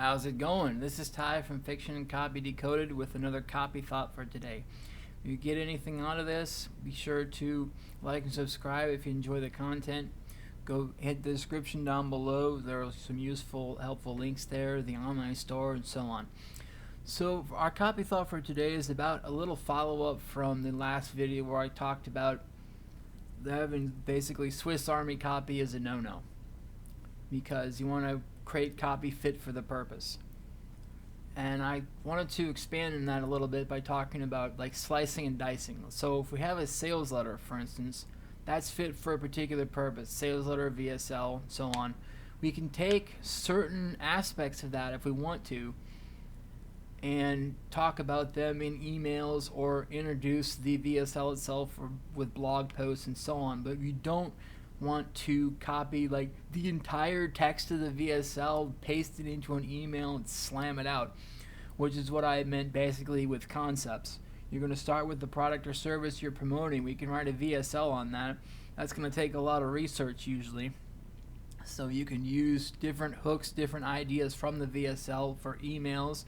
How's it going? This is Ty from Fiction and Copy Decoded with another copy thought for today. If you get anything out of this, be sure to like and subscribe if you enjoy the content. Go hit the description down below. There are some useful, helpful links there, the online store, and so on. So our copy thought for today is about a little follow-up from the last video where I talked about having basically Swiss Army copy is a no-no because you want to create copy fit for the purpose. And I wanted to expand on that a little bit by talking about like slicing and dicing. So if we have a sales letter, for instance, that's fit for a particular purpose, sales letter, VSL, so on. We can take certain aspects of that if we want to and talk about them in emails or introduce the VSL itself with blog posts and so on, but you don't want to copy like the entire text of the VSL, paste it into an email and slam it out, which is what I meant basically with concepts. You're going to start with the product or service you're promoting. We can write a VSL on that. That's going to take a lot of research usually. So you can use different hooks, different ideas from the VSL for emails.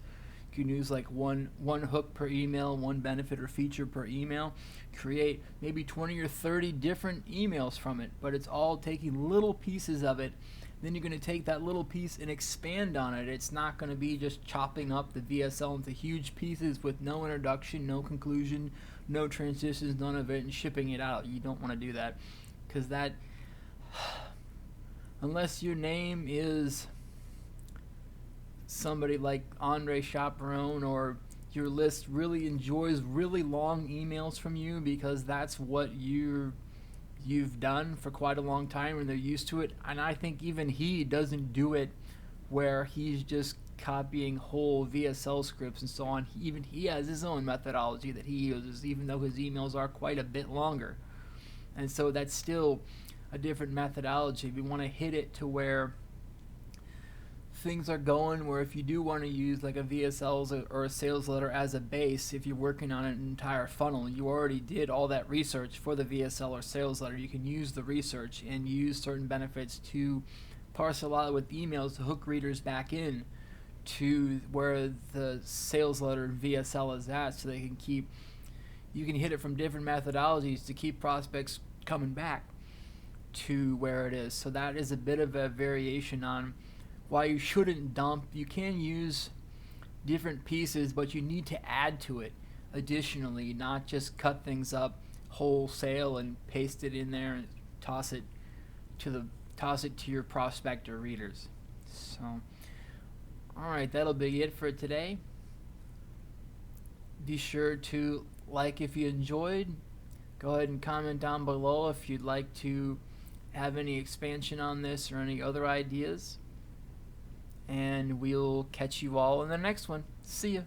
You can use like one hook per email, one benefit or feature per email. Create maybe 20 or 30 different emails from it, but it's all taking little pieces of it. Then you're going to take that little piece and expand on it. It's not going to be just chopping up the VSL into huge pieces with no introduction, no conclusion, no transitions, none of it, and shipping it out. You don't want to do that because that, unless your name is somebody like Andre Chaperon or your list really enjoys really long emails from you because that's what you've done for quite a long time and they're used to it. And I think even he doesn't do it where he's just copying whole VSL scripts and so on. Even he has his own methodology that he uses, even though his emails are quite a bit longer. And so that's still a different methodology. We want to hit it to where things are going, where if you do want to use like a VSL or a sales letter as a base, if you're working on an entire funnel, you already did all that research for the VSL or sales letter. You can use the research and use certain benefits to parcel out with emails to hook readers back in to where the sales letter and VSL is at, so they can keep, you can hit it from different methodologies to keep prospects coming back to where it is. So that is a bit of a variation on why you shouldn't dump. You can use different pieces, but you need to add to it additionally, not just cut things up wholesale and paste it in there and toss it to your prospect or readers. So alright, that'll be it for today. Be sure to like if you enjoyed. Go ahead and comment down below if you'd like to have any expansion on this or any other ideas. And we'll catch you all in the next one. See ya.